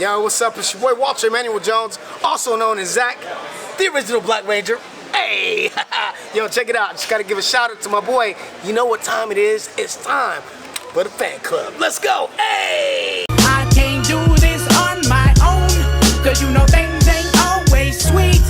Yo, what's up? It's your boy Walter Emmanuel Jones, also known as Zach, the original Black Ranger. Hey! Yo, check it out. Just gotta give a shout out to my boy. You know what time it is? It's time for the fan club. Let's go! Hey! I can't do this on my own, cause you know things ain't always sweet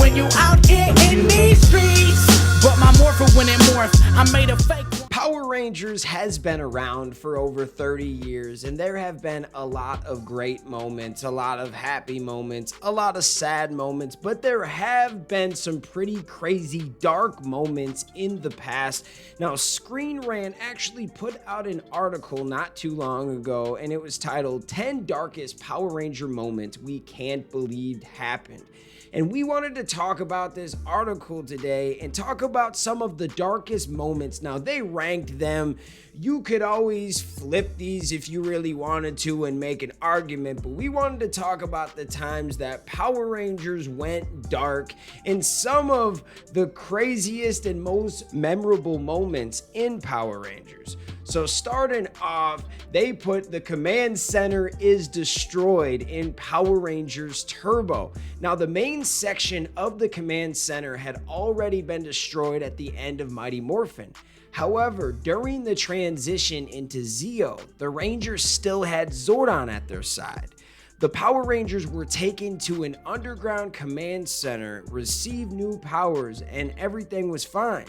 when you out here in these streets. But my morpher, when it morphed, I made a fake. Power Rangers has been around for over 30 years, and there have been a lot of great moments, a lot of happy moments, a lot of sad moments, but there have been some pretty crazy dark moments in the past. Now, Screen Rant actually put out an article not too long ago, and it was titled 10 Darkest Power Ranger Moments We Can't Believe Happened. And we wanted to talk about this article today and talk about some of the darkest moments. Now, they ranked them. You could always flip these if you really wanted to and make an argument, but we wanted to talk about the times that Power Rangers went dark and some of the craziest and most memorable moments in Power Rangers. So starting off, they put the command center is destroyed in Power Rangers Turbo. Now, the main section of the command center had already been destroyed at the end of Mighty Morphin. However, during the transition into Zeo, the Rangers still had Zordon at their side. The Power Rangers were taken to an underground command center, received new powers, and everything was fine.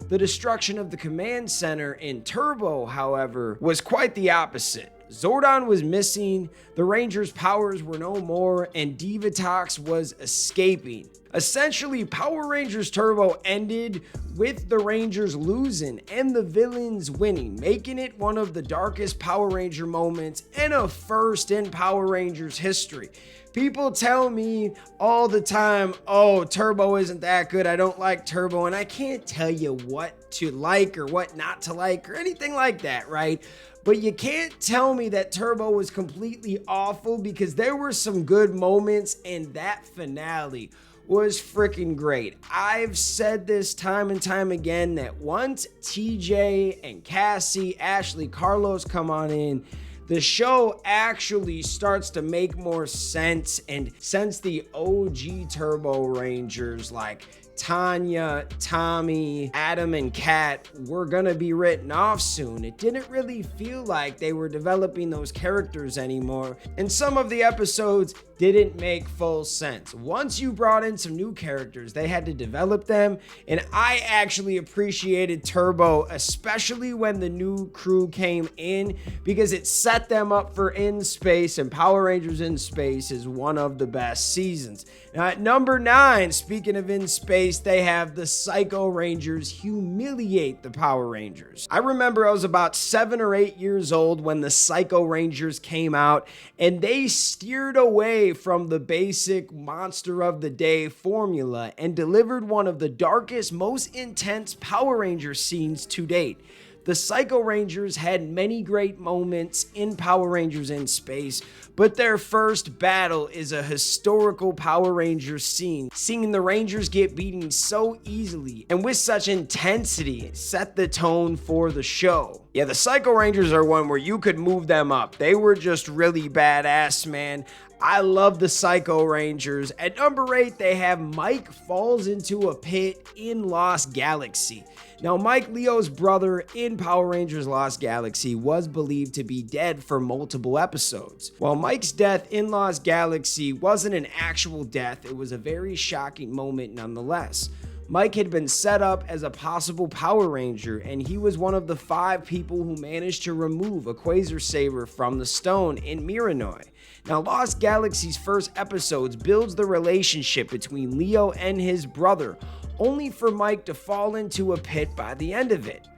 The destruction of the command center in Turbo, however, was quite the opposite. Zordon was missing, the Rangers' powers were no more, and Divatox was escaping. Essentially, Power Rangers Turbo ended with the Rangers losing and the villains winning, making it one of the darkest Power Ranger moments and a first in Power Rangers history. People tell me all the time, oh, Turbo isn't that good, I don't like Turbo, and I can't tell you what to like or what not to like or anything like that, right? But you can't tell me that Turbo was completely awful, because there were some good moments, and that finale was freaking great. I've said this time and time again that once TJ and Cassie, Ashley, Carlos come on in, the show actually starts to make more sense. And since the OG Turbo Rangers like Tanya, Tommy, Adam, and Kat were gonna be written off soon, it didn't really feel like they were developing those characters anymore, and some of the episodes didn't make full sense. Once you brought in some new characters, they had to develop them, and I actually appreciated Turbo, especially when the new crew came in, because it set them up for In Space, and Power Rangers In Space is one of the best seasons. Now, at number 9, speaking of In Space, they have the Psycho Rangers humiliate the Power Rangers. I remember I was about 7 or 8 years old when the Psycho Rangers came out, and they steered away from the basic monster of the day formula and delivered one of the darkest, most intense Power Ranger scenes to date. The Psycho Rangers had many great moments in Power Rangers In Space, but their first battle is a historical Power Rangers scene. Seeing the Rangers get beaten so easily and with such intensity set the tone for the show. Yeah, the Psycho Rangers are one where you could move them up. They were just really badass, man. I love the Psycho Rangers. At number 8, they have Mike falls into a pit in Lost Galaxy. Now, Mike, Leo's brother in Power Rangers Lost Galaxy, was believed to be dead for multiple episodes. While Mike's death in Lost Galaxy wasn't an actual death, it was a very shocking moment nonetheless. Mike had been set up as a possible Power Ranger, and he was one of the 5 people who managed to remove a Quasar Saber from the stone in Miranoi. Now, Lost Galaxy's first episodes builds the relationship between Leo and his brother, only for Mike to fall into a pit by the end of it.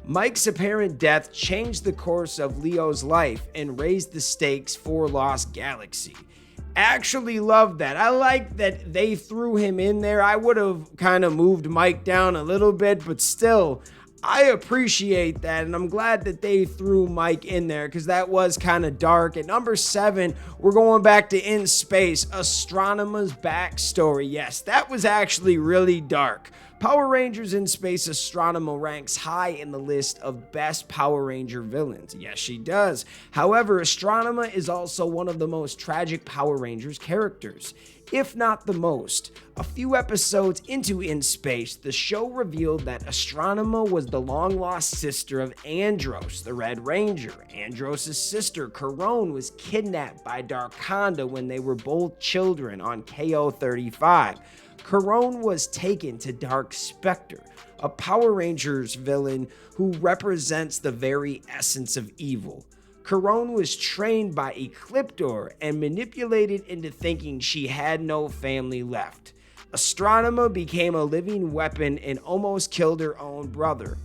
Mike's apparent death changed the course of Leo's life and raised the stakes for Lost Galaxy. Actually love that. I like that they threw him in there. I would have kind of moved Mike down a little bit, but still, I appreciate that, and I'm glad that they threw Mike in there because that was kind of dark. At number 7, we're going back to In Space, Astronomer's backstory. Yes, that was actually really dark. Power Rangers in Space Astronomer ranks high in the list of best Power Ranger villains. Yes, she does. However, Astronomer is also one of the most tragic Power Rangers characters, if not the most. A few episodes into In Space, the show revealed that Astronomer was the long-lost sister of Andros, the Red Ranger. Andros' sister, Corone, was kidnapped by Darkonda when they were both children on KO-35. Corone was taken to Dark Spectre, a Power Rangers villain who represents the very essence of evil. Corone was trained by Ecliptor and manipulated into thinking she had no family left. Astronomer became a living weapon and almost killed her own brother.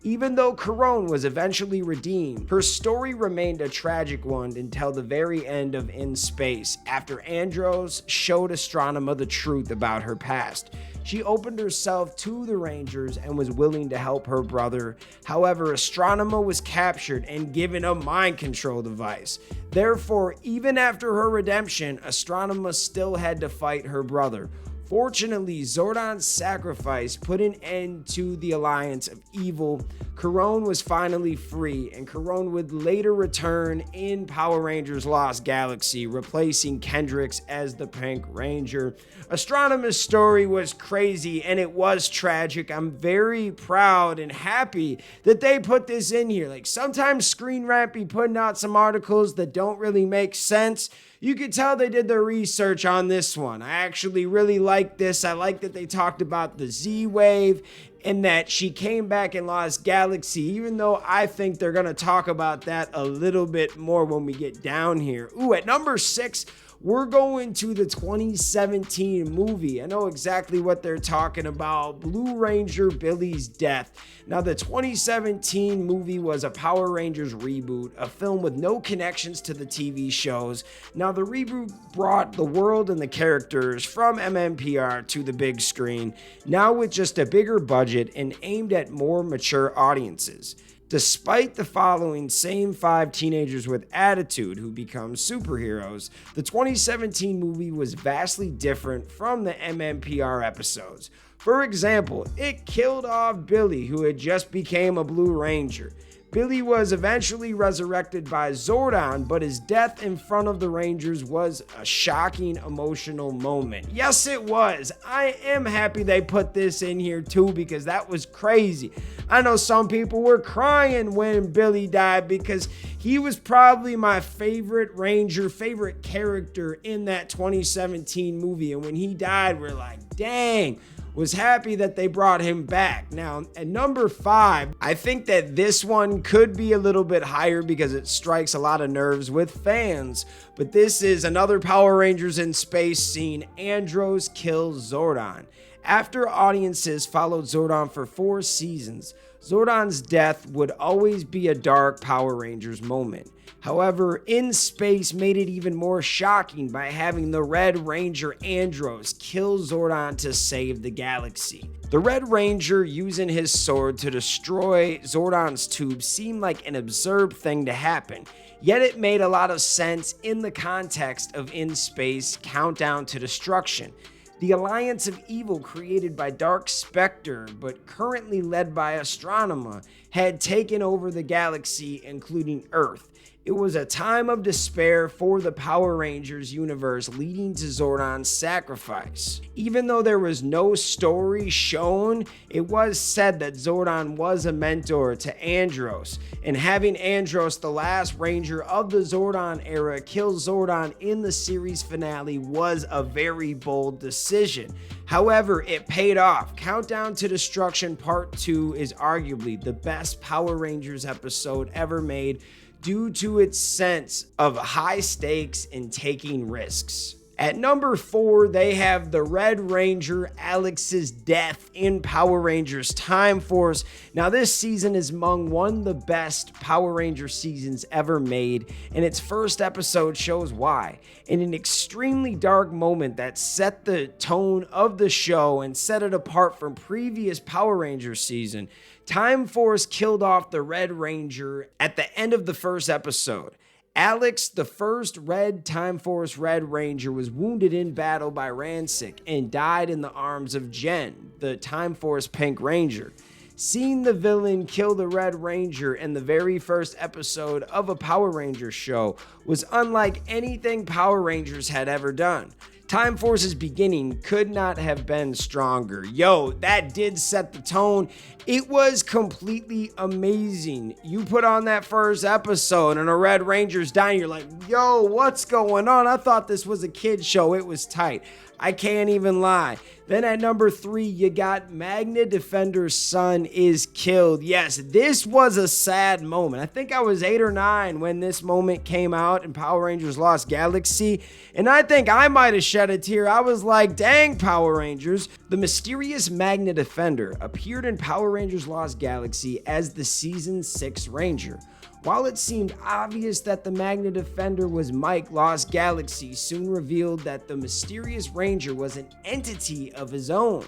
Even though Corone was eventually redeemed, her story remained a tragic one until the very end of In Space, after Andros showed Astronomer the truth about her past. She opened herself to the Rangers and was willing to help her brother. However, Astronomer was captured and given a mind control device. Therefore, even after her redemption, Astronomer still had to fight her brother. Fortunately, Zordon's sacrifice put an end to the alliance of evil. Corone was finally free, and Corone would later return in Power Rangers Lost Galaxy, replacing Kendrix as the Pink Ranger. Astronomer's story was crazy, and it was tragic. I'm very proud and happy that they put this in here. Like, sometimes Screen Rant be putting out some articles that don't really make sense. You could tell they did their research on this one. I actually really like this. I like that they talked about the Z-Wave and that she came back in Lost Galaxy, even though I think they're going to talk about that a little bit more when we get down here. Ooh, at number 6, we're going to the 2017 movie. I know exactly what they're talking about. Blue Ranger Billy's death. Now, the 2017 movie was a Power Rangers reboot, a film with no connections to the TV shows. Now, the reboot brought the world and the characters from MMPR to the big screen, now with just a bigger budget and aimed at more mature audiences. Despite the following same 5 teenagers with attitude who become superheroes, the 2017 movie was vastly different from the MMPR episodes. For example, it killed off Billy, who had just became a Blue Ranger. Billy was eventually resurrected by Zordon, but his death in front of the Rangers was a shocking emotional moment. Yes, it was. I am happy they put this in here too, because that was crazy. I know some people were crying when Billy died because he was probably my favorite Ranger, favorite character in that 2017 movie. And when he died, we're like, dang. Was happy that they brought him back. Now, at number 5, I think that this one could be a little bit higher because it strikes a lot of nerves with fans. But this is another Power Rangers in Space scene. Andros kills Zordon. After audiences followed Zordon for 4 seasons, Zordon's death would always be a dark Power Rangers moment. However, In Space made it even more shocking by having the Red Ranger Andros kill Zordon to save the galaxy. The Red Ranger using his sword to destroy Zordon's tube seemed like an absurd thing to happen, yet it made a lot of sense in the context of In Space Countdown to Destruction. The alliance of evil created by Dark Spectre, but currently led by Astronomer, had taken over the galaxy, including Earth. It was a time of despair for the Power Rangers universe, leading to Zordon's sacrifice. Even though there was no story shown, it was said that Zordon was a mentor to Andros, and having Andros, the last Ranger of the Zordon era, kill Zordon in the series finale was a very bold decision. However, it paid off. Countdown to Destruction Part 2 is arguably the best Power Rangers episode ever made, due to its sense of high stakes and taking risks. At number 4, they have the Red Ranger Alex's death in Power Rangers Time Force. Now, this season is among one of the best Power Ranger seasons ever made, and its first episode shows why. In an extremely dark moment that set the tone of the show and set it apart from previous Power Rangers season, Time Force killed off the Red Ranger at the end of the first episode. Alex, the first Red Time Force Red Ranger, was wounded in battle by Ransik and died in the arms of Jen, the Time Force Pink Ranger. Seeing the villain kill the Red Ranger in the very first episode of a Power Rangers show was unlike anything Power Rangers had ever done. Time Force's beginning could not have been stronger. Yo, that did set the tone. It was completely amazing. You put on that first episode and a Red Ranger's dying, you're like, yo, what's going on? I thought this was a kid's show. It was tight. I can't even lie. Then at number 3, you got Magna Defender's son is killed. Yes, this was a sad moment. I think I was 8 or 9 when this moment came out in Power Rangers Lost Galaxy, and I think I might have shed a tear. I was like, dang, Power Rangers. The mysterious Magna Defender appeared in Power Rangers Lost Galaxy as the Season 6 Ranger. While it seemed obvious that the Magna Defender was Mike, Lost Galaxy soon revealed that the mysterious Ranger was an entity of his own.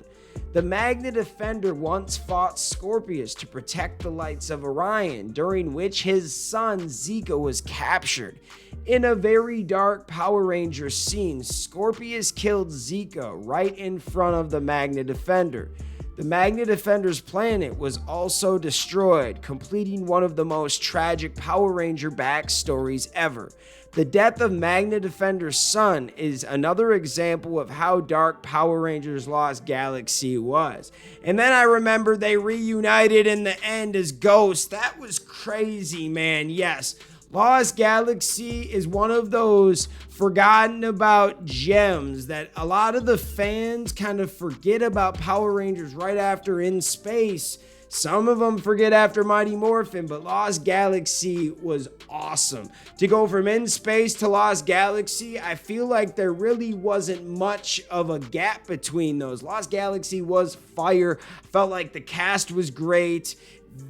The Magna Defender once fought Scorpius to protect the lights of Orion, during which his son Zika was captured. In a very dark Power Rangers scene, Scorpius killed Zika right in front of the Magna Defender. The Magna Defender's planet was also destroyed, completing one of the most tragic Power Ranger backstories ever. The death of Magna Defender's son is another example of how dark Power Rangers Lost Galaxy was. And then I remember they reunited in the end as ghosts. That was crazy, man. Yes. Lost Galaxy is one of those forgotten about gems that a lot of the fans kind of forget about Power Rangers right after In Space. Some of them forget after Mighty Morphin, but Lost Galaxy was awesome. To go from In Space to Lost Galaxy, I feel like there really wasn't much of a gap between those. Lost Galaxy was fire. Felt like the cast was great.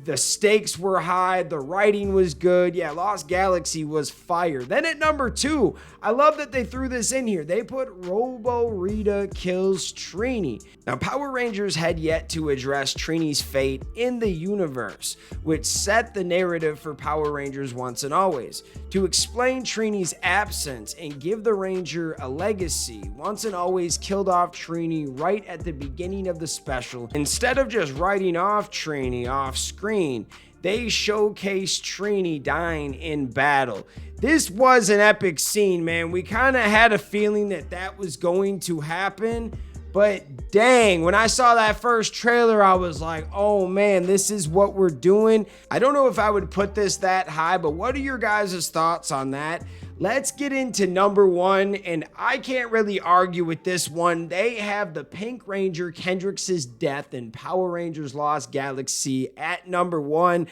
The stakes were high, the writing was good. Yeah, Lost Galaxy was fire. Then at number 2, I love that they threw this in here. They put Robo-Rita kills Trini. Now, Power Rangers had yet to address Trini's fate in the universe, which set the narrative for Power Rangers once and always. To explain Trini's absence and give the Ranger a legacy, Once and Always killed off Trini right at the beginning of the special. Instead of just writing off Trini off screen, they showcased Trini dying in battle. This was an epic scene, man. We kind of had a feeling that that was going to happen, but dang, when I saw that first trailer, I was like, oh man, this is what we're doing. I don't know if I would put this that high, but what are your guys' thoughts on that? Let's get into number 1, and I can't really argue with this one. They have the Pink Ranger Kendrix's death in Power Rangers Lost Galaxy at number 1.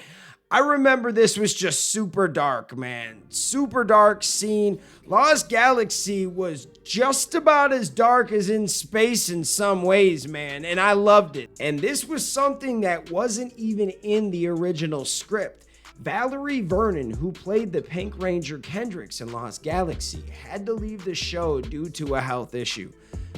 I remember this was just super dark, man. Super dark scene. Lost Galaxy was just about as dark as In Space in some ways, man, and I loved it. And this was something that wasn't even in the original script. Valerie Vernon, who played the Pink Ranger Kendrix in Lost Galaxy, had to leave the show due to a health issue.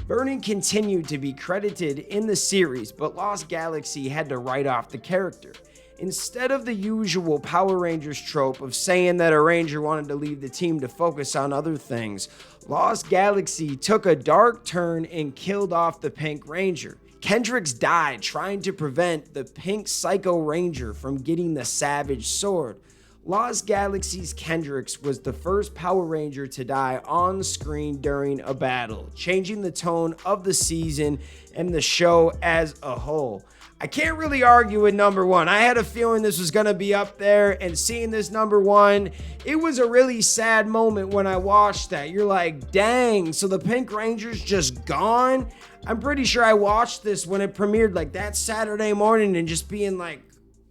Vernon continued to be credited in the series, but Lost Galaxy had to write off the character. Instead of the usual Power Rangers trope of saying that a Ranger wanted to leave the team to focus on other things, Lost Galaxy took a dark turn and killed off the Pink Ranger. Kendrix died trying to prevent the Pink Psycho Ranger from getting the Savage Sword. Lost Galaxy's Kendrix was the first Power Ranger to die on screen during a battle, changing the tone of the season and the show as a whole. I can't really argue with number 1. I had a feeling this was going to be up there, and seeing this number 1, it was a really sad moment when I watched that. You're like, dang, so the Pink Ranger's just gone? I'm pretty sure I watched this when it premiered like that Saturday morning and just being like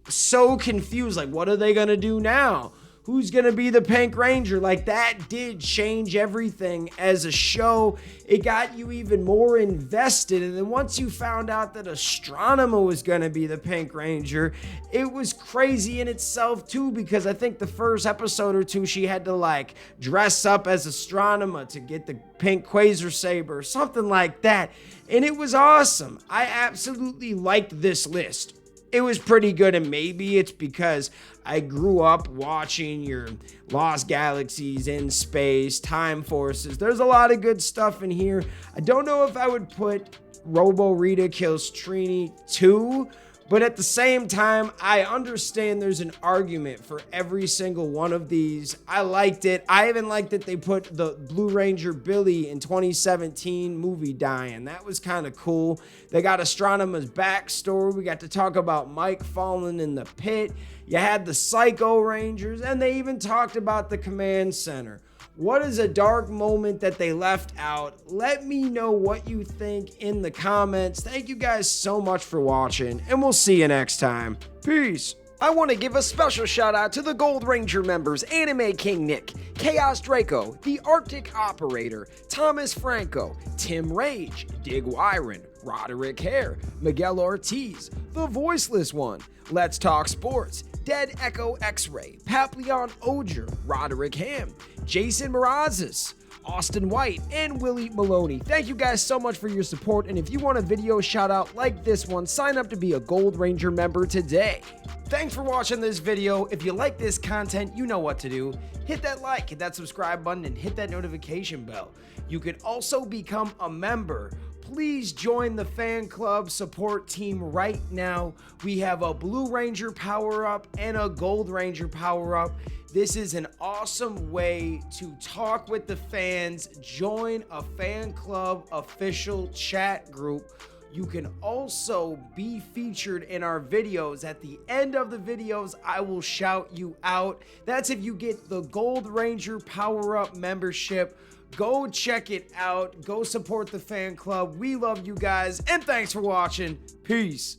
so confused, like what are they going to do now? Who's going to be the Pink Ranger? Like, that did change everything as a show. It got you even more invested. And then once you found out that Astronomer was going to be the Pink Ranger, it was crazy in itself too, because I think the first episode or 2, she had to like dress up as Astronomer to get the pink Quasar Saber or something like that. And it was awesome. I absolutely liked this list. it was pretty good, and maybe it's because I grew up watching your Lost Galaxies, In Space, Time Forces. There's a lot of good stuff in here. I don't know if I would put Robo-Rita Kills Trini 2, but at the same time, I understand there's an argument for every single one of these. I liked it. I even liked that they put the Blue Ranger Billy in 2017 movie dying. That was kind of cool. They got Astronomer's backstory. We got to talk about Mike falling in the pit. You had the Psycho Rangers, and they even talked about the command center. What is a dark moment that they left out? Let me know what you think in the comments. Thank you guys so much for watching, and we'll see you next time. Peace. I want to give a special shout out to the Gold Ranger members Anime King Nick, Chaos Draco, the Arctic Operator, Thomas Franco, Tim Rage, Dig Wyron, Roderick Hare, Miguel Ortiz, The Voiceless One, Let's Talk Sports, Dead Echo X-Ray, Papillon Oger, Roderick Ham, Jason Marazes, Austin White, and Willie Maloney. Thank you guys so much for your support, and if you want a video shout out like this one, sign up to be a Gold Ranger member today. Thanks for watching this video. If you like this content, you know what to do. Hit that like, hit that subscribe button, and hit that notification bell. You can also become a member. Please join the fan club support team right now. We have a Blue Ranger power-up and a Gold Ranger power-up. This is an awesome way to talk with the fans. Join a fan club official chat group. You can also be featured in our videos. At the end of the videos, I will shout you out. That's if you get the Gold Ranger power-up membership. Go check it out. Go support the fan club. We love you guys, and thanks for watching. Peace.